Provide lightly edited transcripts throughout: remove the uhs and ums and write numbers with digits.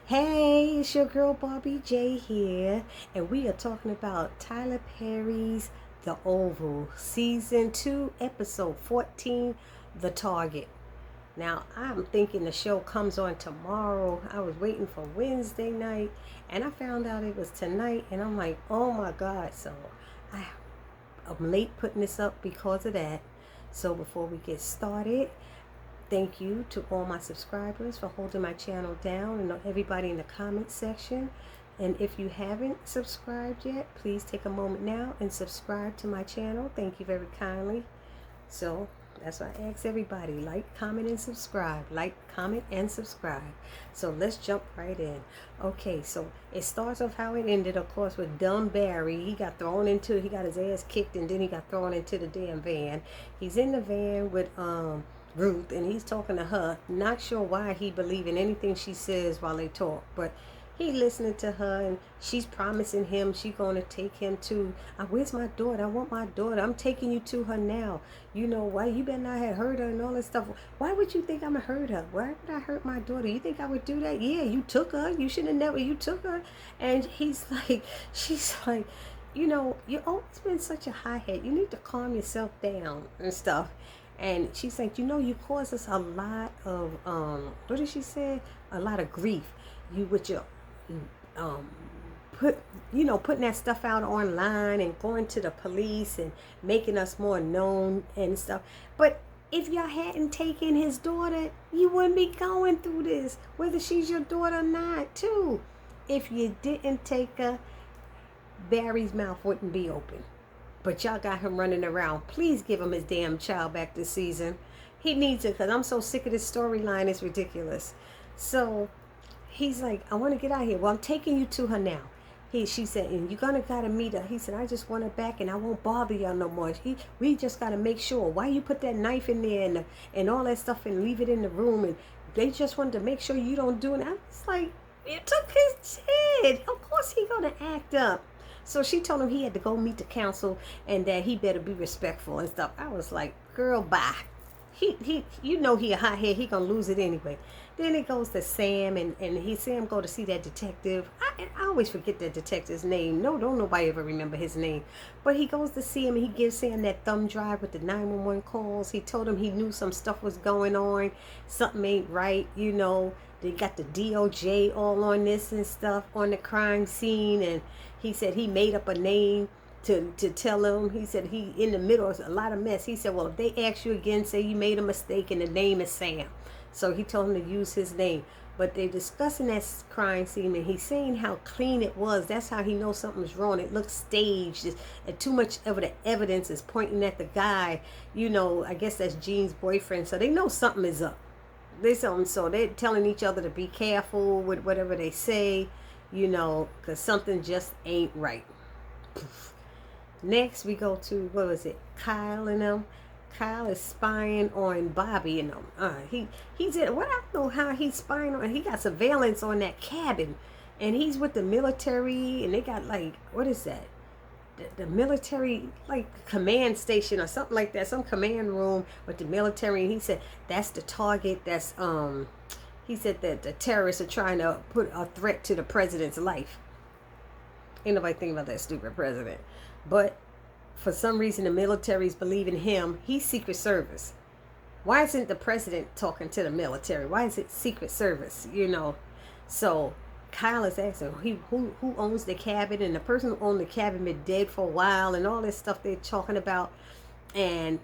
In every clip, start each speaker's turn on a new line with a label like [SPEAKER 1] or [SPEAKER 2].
[SPEAKER 1] Hey, it's your girl Barbie J here, and we are talking about Tyler Perry's The Oval, Season 2, Episode 14, The Target. Now, I'm thinking the show comes on tomorrow. I was waiting for Wednesday night, and I found out it was tonight, and I'm like, oh my God. So, I, I'm late putting this up because of that. So, before we get started, thank you to all my subscribers for holding my channel down and everybody in the comment section. And if you haven't subscribed yet, please take a moment now and subscribe to my channel. Thank you very kindly. So that's why I ask everybody, like, comment, and subscribe. Like, comment, and subscribe. So let's jump right in. Okay, so it starts off how it ended, of course, with dumb Barry. He got his ass kicked, and then he got thrown into the damn van. He's in the van with Ruth, and he's talking to her. Not sure why he believe in anything she says while they talk, but he listening to her, and she's promising him she gonna take him to, where's my daughter? I want my daughter. I'm taking you to her now. You know why? You better not have hurt her and all this stuff. Why would you think I'm gonna hurt her? Why would I hurt my daughter? You think I would do that? Yeah, you took her. You should have never. You took her. And she's like, you always been such a hothead. You need to calm yourself down and stuff. And she's like, you cause us a lot of what did she say? A lot of grief. You with your um putting that stuff out online and going to the police and making us more known and stuff. But if y'all hadn't taken his daughter, you wouldn't be going through this, whether she's your daughter or not, too. If you didn't take her, Barry's mouth wouldn't be open. But y'all got him running around. Please give him his damn child back this season. He needs it, because I'm so sick of this storyline. It's ridiculous. So he's like, I want to get out of here. Well, I'm taking you to her now. She said, and you're gonna gotta meet her. He said, I just want her back, and I won't bother y'all no more. We just gotta make sure. Why you put that knife in there and all that stuff and leave it in the room? And they just wanted to make sure you don't do it. I was like, you took his kid. Of course he gonna act up. So she told him he had to go meet the council and that he better be respectful and stuff. I was like, girl, bye. He he a hothead. He gonna lose it anyway. Then it goes to Sam, and he Sam go to see that detective. I always forget that detective's name. No, don't nobody ever remember his name. But he goes to see him, and he gives Sam that thumb drive with the 911 calls. He told him he knew some stuff was going on. Something ain't right, They got the DOJ all on this and stuff on the crime scene, and he said he made up a name to tell him. He said he in the middle of a lot of mess. He said, well, if they ask you again, say you made a mistake and the name is Sam. So he told him to use his name. But they're discussing that crime scene, and he's saying how clean it was. That's how he knows something's wrong. It looks staged, and too much of the evidence is pointing at the guy. I guess that's Jean's boyfriend. So they know something is up. So they're telling each other to be careful with whatever they say, because something just ain't right. Next, we go to, what was it, Kyle and them. Kyle is spying on Bobby and them. He's in, I don't know how he's spying on. He got surveillance on that cabin, and he's with the military, and they got what is that? The military command station or something like that, some command room with the military. And he said that's the target. That's he said that the terrorists are trying to put a threat to the president's life. Ain't nobody thinking about that stupid president. But for some reason, the military's believing him. He's Secret Service. Why isn't the president talking to the military? Why is it Secret Service? So Kyle is asking who owns the cabin, and the person who owned the cabin been dead for a while, and all this stuff they're talking about. And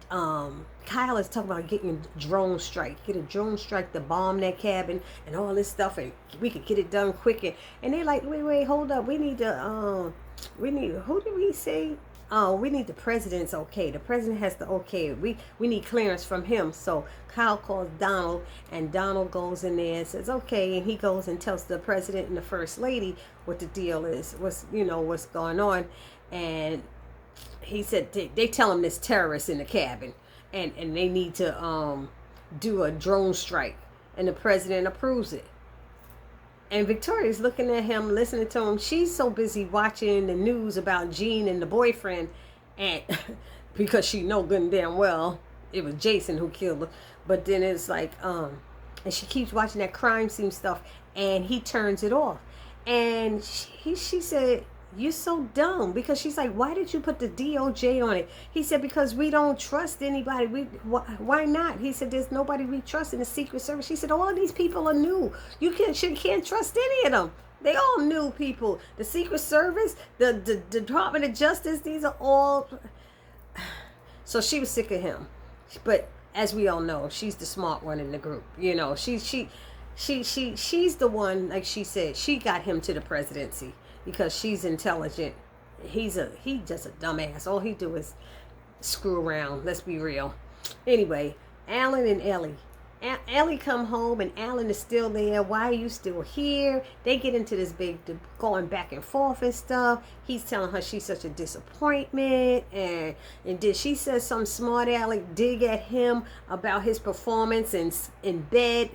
[SPEAKER 1] Kyle is talking about getting a drone strike. Get a drone strike to bomb that cabin and all this stuff, and we could get it done quicker. And they're like, wait, hold up. We need who did we say? Oh, we need the president's okay. The president has to okay. We need clearance from him. So Kyle calls Donald, and Donald goes in there and says, okay. And he goes and tells the president and the first lady what the deal is, what's going on. And he said they tell him there's terrorists in the cabin, and they need to do a drone strike, and the president approves it. And Victoria's looking at him, listening to him. She's so busy watching the news about Jean and the boyfriend, and because she know good and damn well it was Jason who killed her. But then it's like and she keeps watching that crime scene stuff, and he turns it off. And she said, "You're so dumb," because she's like, "Why did you put the DOJ on it?" He said, "Because we don't trust anybody. Why not?" He said, "There's nobody we trust in the Secret Service." She said, "All these people are new. You can't trust any of them. They all new people. The Secret Service, the Department of Justice, these are all." So she was sick of him. But as we all know, she's the smart one in the group. You know, she's the one, like she said, she got him to the presidency because she's intelligent. He just a dumbass. All he do is screw around. Let's be real. Anyway, Alan and Ellie. Ellie come home and Alan is still there. "Why are you still here?" They get into this big going back and forth and stuff. He's telling her she's such a disappointment, and then she says some smart aleck dig at him about his performance in bed,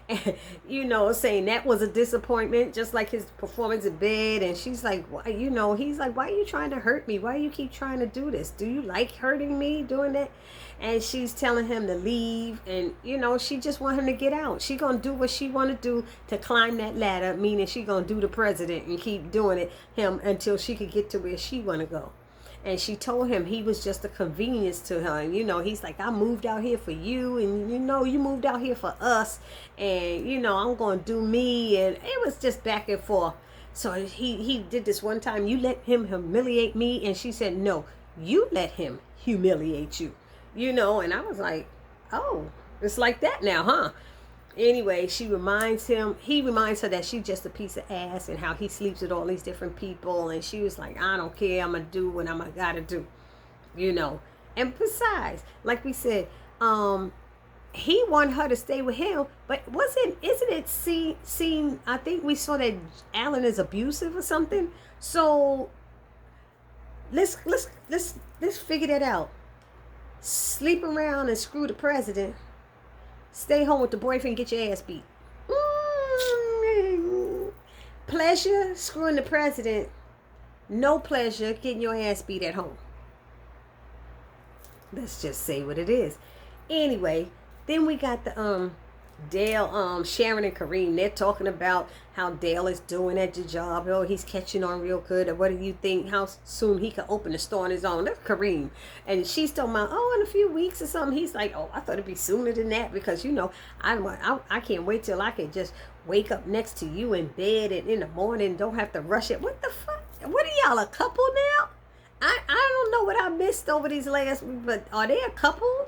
[SPEAKER 1] and, you know, saying that was a disappointment, just like his performance in bed. And she's like, "Why?" You know, he's like, "Why are you trying to hurt me? Why do you keep trying to do this? Do you like hurting me doing that?" And she's telling him to leave, and you know, she just want him to get out. She gonna do what she want to do to climb that ladder, meaning she gonna do the president and keep doing him until she could get to where she want to go. And she told him he was just a convenience to her. And, you know, he's like, "I moved out here for you, and, you know, you moved out here for us. And, you know, I'm going to do me." And it was just back and forth. So he did this one time. "You let him humiliate me." And she said, "No, you let him humiliate you." You know, and I was like, oh, it's like that now, huh? Anyway, he reminds her that she's just a piece of ass and how he sleeps with all these different people. And she was like, "I don't care. I'm going to do what I'm got to do." You know. And besides, like we said, he wanted her to stay with him, but isn't it seen, I think we saw that Alan is abusive or something. So let's figure that out. Sleep around and screw the president. Stay home with the boyfriend, get your ass beat. Pleasure screwing the president. No pleasure getting your ass beat at home. Let's just say what it is. Anyway, then we got the Dale, Sharon and Kareem. They're talking about how Dale is doing at the job. Oh, he's catching on real good. What do you think? How soon he could open the store on his own? That's Kareem. And she's talking about, "Oh, in a few weeks or something." He's like, "Oh, I thought it'd be sooner than that, because, you know, I can't wait till I can just wake up next to you in bed and in the morning, don't have to rush it." What the fuck? What are y'all, a couple now? I don't know what I missed over these last weeks, but are they a couple?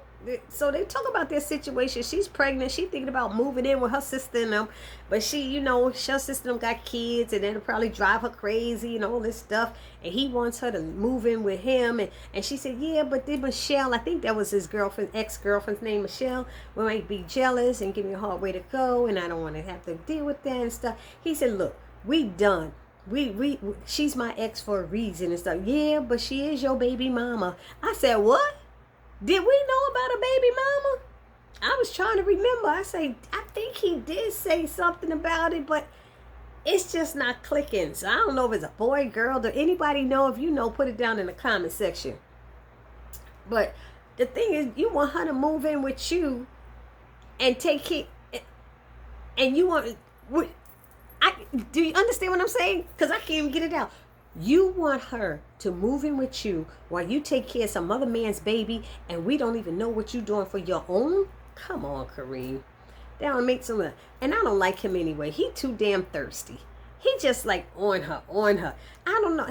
[SPEAKER 1] So they talk about their situation. She's pregnant. She thinking about moving in with her sister and them. But she, you know, her sister and them got kids, and it'll probably drive her crazy and all this stuff. And he wants her to move in with him. And she said, "Yeah, but then Michelle," I think that was his ex-girlfriend's name, "Michelle, we might be jealous and give me a hard way to go. And I don't want to have to deal with that and stuff." He said, "Look, we done. She's my ex for a reason and stuff." "Yeah, but she is your baby mama." I said, "What? Did we know about a baby mama?" I was trying to remember. I think he did say something about it, but it's just not clicking. So I don't know if it's a boy, girl. Do anybody know? If you know, put it down in the comment section. But the thing is, you want her to move in with you and take care, and you want, do you understand what I'm saying? Because I can't even get it out. You want her to move in with you while you take care of some other man's baby, and we don't even know what you're doing for your own? Come on, Kareem. That don't make some. And I don't like him anyway. He too damn thirsty. He just like on her. I don't know.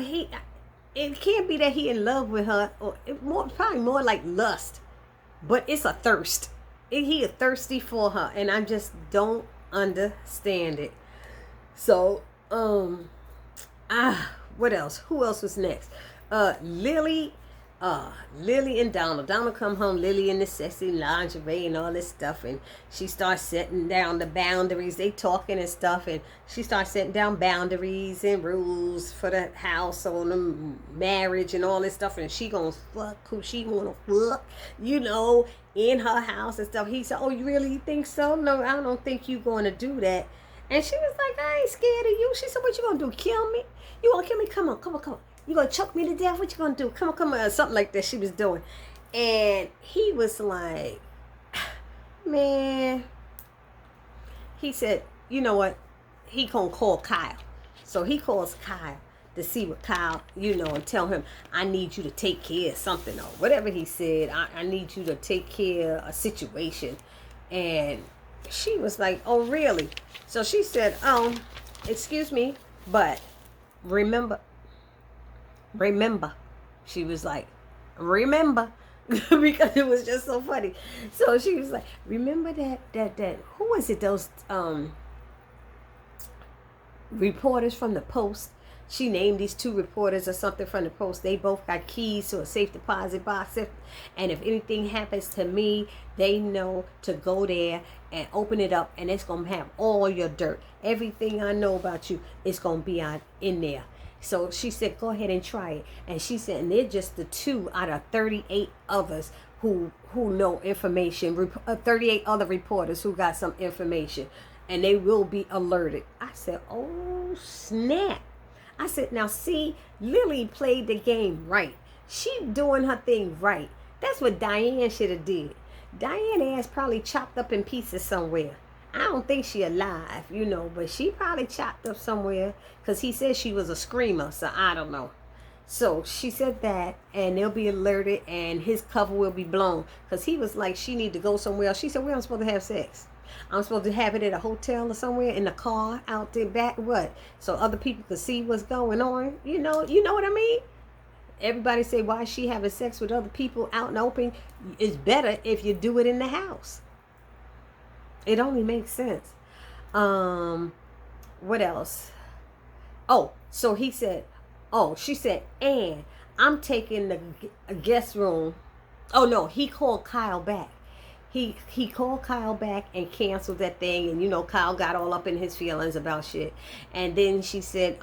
[SPEAKER 1] It can't be that he in love with her, or probably more like lust. But it's a thirst. He is thirsty for her, and I just don't understand it. So, what else? Who else was next? Lily and Donald. Donald come home, Lily in the sexy lingerie and all this stuff, and she starts setting down the boundaries. They talking and stuff, and she starts setting down boundaries and rules for the house on the marriage and all this stuff, and she gonna fuck who she wanna fuck, you know, in her house and stuff. He said, "Oh, you really think so?" "No, I don't think you gonna do that." And she was like, "I ain't scared of you." She said, "What you gonna do, kill me? You gonna kill me? Come on. You gonna choke me to death? What you gonna do? Come on. Something like that she was doing. And he was like, Man, he said, you know what? He gonna call Kyle. So he calls Kyle to see what Kyle, and tell him, I need you to take care of something or whatever he said. I need you to take care of a situation. And she was like, oh, really? So she said, excuse me, but remember, she was like, remember, because it was just so funny. So she was like, remember that who was it, those reporters from the Post? She named these two reporters or something from the Post. They both got keys to a safe deposit box. And if anything happens to me, they know to go there and open it up. And it's going to have all your dirt. Everything I know about you is going to be in there. So she said, go ahead and try it. And she said, and they're just the 2 out of 38 others who know information. 38 other reporters who got some information. And they will be alerted. I said, oh, snap. I said, now see, Lily played the game right. She doing her thing right. That's what Diane should have did. Diane ass probably chopped up in pieces somewhere. I don't think she alive, but she probably chopped up somewhere because he said she was a screamer, so I don't know. So she said that, and they'll be alerted, and his cover will be blown because he was like, she need to go somewhere else. She said, where am I supposed to have sex? I'm supposed to have it at a hotel or somewhere in the car out there back, what? So other people could see what's going on. You know what I mean? Everybody say, why is she having sex with other people out in the open? It's better if you do it in the house. It only makes sense. What else? Oh, so he said, she said, and I'm taking the guest room. Oh no, he called Kyle back. He called Kyle back and canceled that thing, and Kyle got all up in his feelings about shit. And then she said,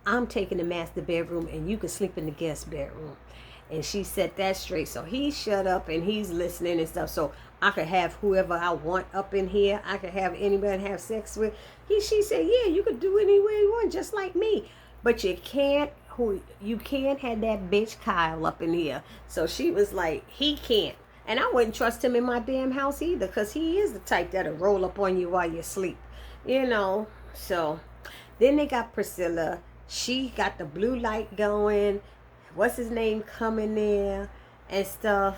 [SPEAKER 1] I'm taking the master bedroom and you can sleep in the guest bedroom. And she said that straight. So he shut up and he's listening and stuff. So I could have whoever I want up in here. I could have anybody have sex with. She said, yeah, you could do any way you want, just like me. But you can't have that bitch Kyle up in here. So she was like, he can't. And I wouldn't trust him in my damn house either, because he is the type that'll roll up on you while you sleep. So then they got Priscilla. She got the blue light going. What's his name coming there and stuff.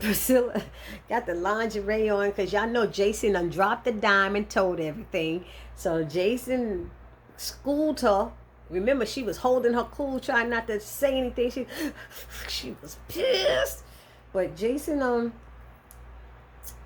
[SPEAKER 1] Priscilla got the lingerie on because y'all know Jason done dropped the dime and told everything. So Jason schooled her. Remember, she was holding her cool, trying not to say anything. She was pissed. But Jason,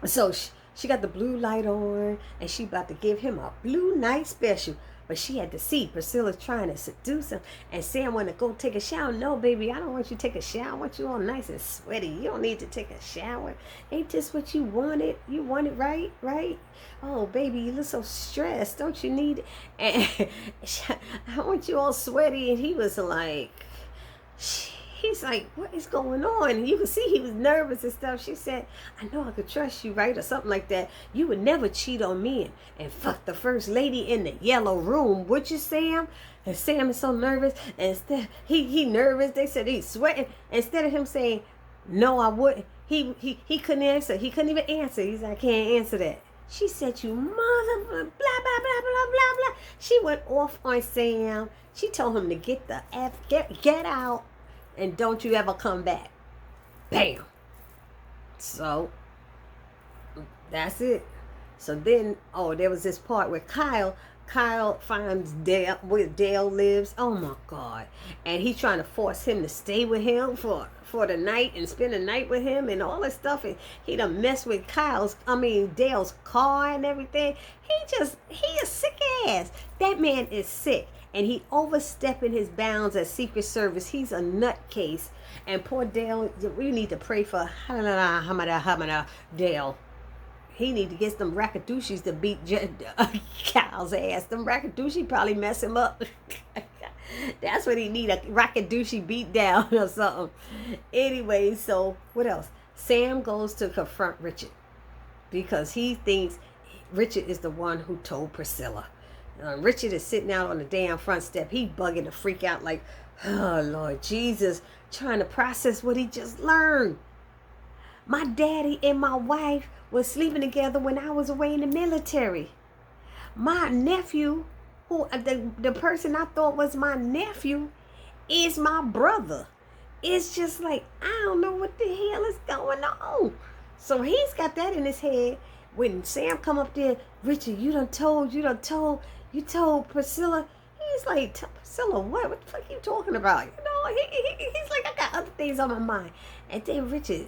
[SPEAKER 1] so she got the blue light on, and she about to give him a blue night special. But she had to see Priscilla trying to seduce him, and Sam want to go take a shower. No, baby, I don't want you to take a shower. I want you all nice and sweaty. You don't need to take a shower. Ain't this what you wanted? You want it right? Oh, baby, you look so stressed. Don't you need it? And I want you all sweaty. And he was like, he's like, what is going on? And you could see he was nervous and stuff. She said, I know I could trust you, right? Or something like that. You would never cheat on me and fuck the first lady in the yellow room, would you, Sam? And Sam is so nervous. And instead, he nervous. They said he's sweating. Instead of him saying, no, I wouldn't. He couldn't answer. He couldn't even answer. He's like, I can't answer that. She said, you mother, blah, blah, blah, blah, blah, blah. She went off on Sam. She told him to get the get out. And don't you ever come back. Bam. So, that's it. So then, there was this part where Kyle finds Dale, where Dale lives. Oh my God. And he's trying to force him to stay with him for the night and spend the night with him and all this stuff. And he done messed with Dale's car and everything. He a sick ass. That man is sick. And he overstepping his bounds at Secret Service. He's a nutcase. And poor Dale, we need to pray for Dale. He need to get some rackadoochies to beat Kyle's ass. Them rackadoochies probably mess him up. That's what he need, a rackadoochie beat down or something. Anyway, so what else? Sam goes to confront Richard because he thinks Richard is the one who told Priscilla. Richard is sitting out on the damn front step. He bugging to freak out like, oh, Lord Jesus, trying to process what he just learned. My daddy and my wife was sleeping together when I was away in the military. My nephew, who the person I thought was my nephew, is my brother. It's just like, I don't know what the hell is going on. So he's got that in his head. When Sam come up there, Richard, you told Priscilla. He's like, Priscilla, what the fuck are you talking about? You know, he's like, I got other things on my mind. And then Richard,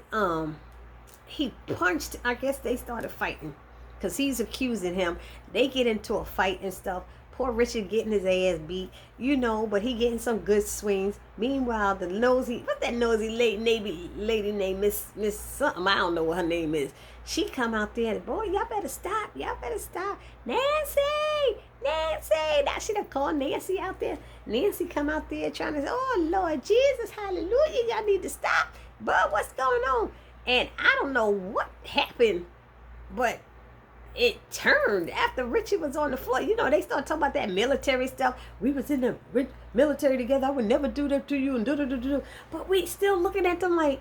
[SPEAKER 1] he punched, I guess they started fighting. Because he's accusing him. They get into a fight and stuff. Poor Richard getting his ass beat, you know, but he getting some good swings. Meanwhile, the nosy, what's that nosy lady named Miss something? I don't know what her name is. She come out there and, boy, y'all better stop. Nancy. Now she done called Nancy out there. Nancy come out there trying to say, oh, Lord Jesus, hallelujah, y'all need to stop. But what's going on? And I don't know what happened, but it turned after Richard was on the floor. You know, they started talking about that military stuff. We was in the military together. I would never do that to you. And do. But we still looking at them like,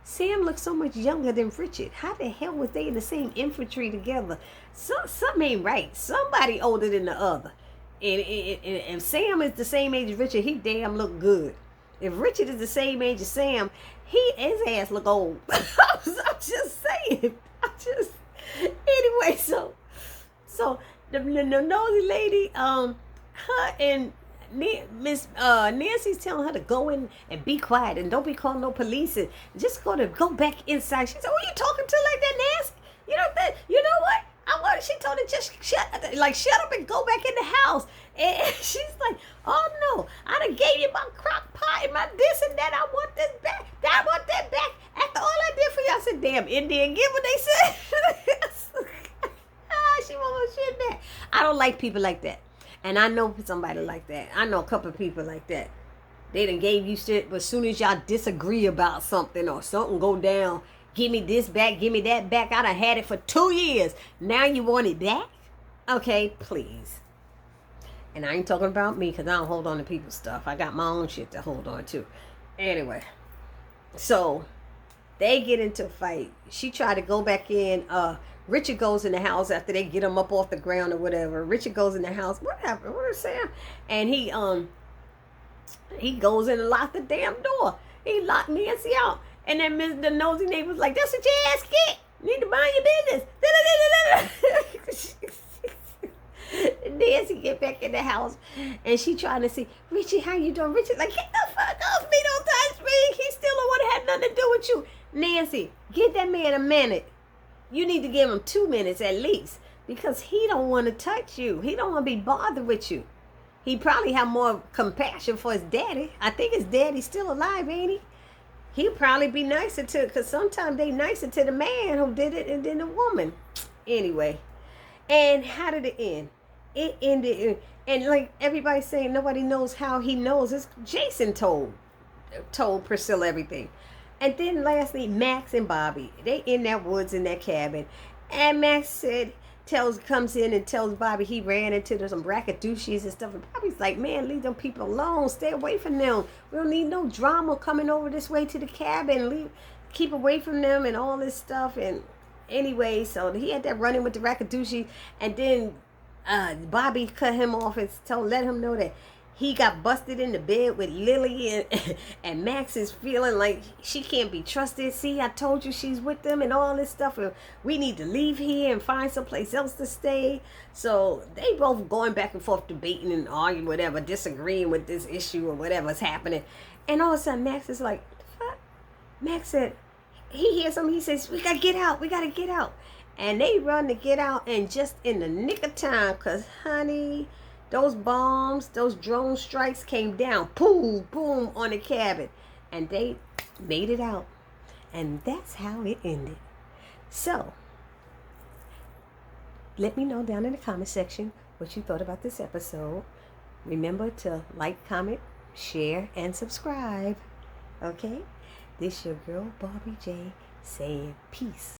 [SPEAKER 1] Sam looks so much younger than Richard. How the hell was they in the same infantry together? Something ain't right. Somebody older than the other. And Sam is the same age as Richard. He damn look good. If Richard is the same age as Sam, his ass look old. I'm just saying. Anyway, so the nosy lady, her and Miss Nancy's telling her to go in and be quiet and don't be calling no police and just go back inside. She said, "Who are you talking to like that, Nancy? You know what? She told her just shut up and go back in the house." And she's like, "Oh no, I done gave you my crock pot and my this and that. I want this back. I want that back. After all I did for you," I said, "Damn Indian, get what they said." She want my shit back. I don't like people like that. And I know somebody like that. I know a couple of people like that. They done gave you shit, but as soon as y'all disagree about something or something go down, give me this back, give me that back. I done had it for 2 years. Now you want it back? Okay, please. And I ain't talking about me because I don't hold on to people's stuff. I got my own shit to hold on to. Anyway, so they get into a fight. She tried to go back in. Richard goes in the house after they get him up off the ground or whatever. Richard goes in the house. What happened? What is Sam? And he goes in and locks the damn door. He locked Nancy out. And then the nosy neighbor's like, "That's what your ass get. You need to mind your business." Nancy get back in the house and she trying to see, "Richard, how you doing?" Richard like, "Get the fuck off me, don't touch me. He still don't want to have nothing to do with you." Nancy, give that man a minute. You need to give him 2 minutes at least because he don't want to touch you. He don't want to be bothered with you. He probably have more compassion for his daddy. I think his daddy's still alive, ain't he? He'll probably be nicer to, because sometimes they nicer to the man who did it than the woman. Anyway, and how did it end? It ended, and like everybody's saying, nobody knows how he knows. It's Jason told Priscilla everything. And then lastly, Max and Bobby, they in that woods in that cabin. And Max comes in and tells Bobby he ran into some brackedooshies and stuff. And Bobby's like, "Man, leave them people alone. Stay away from them. We don't need no drama coming over this way to the cabin. Keep away from them and all this stuff." And anyway, so he had that running with the rackadooshie. And then Bobby cut him off and let him know that he got busted in the bed with Lily, and Max is feeling like she can't be trusted. "See, I told you she's with them and all this stuff. And we need to leave here and find someplace else to stay." So they both going back and forth debating and arguing, whatever, disagreeing with this issue or whatever's happening. And all of a sudden Max is like, "What the fuck?" Max said, he hears something. He says, "We got to get out. We got to get out." And they run to get out, and just in the nick of time, because, honey, those bombs, those drone strikes came down, boom, boom, on the cabin. And they made it out. And that's how it ended. So, let me know down in the comment section what you thought about this episode. Remember to like, comment, share, and subscribe. Okay? This your girl, Barbie J, saying peace.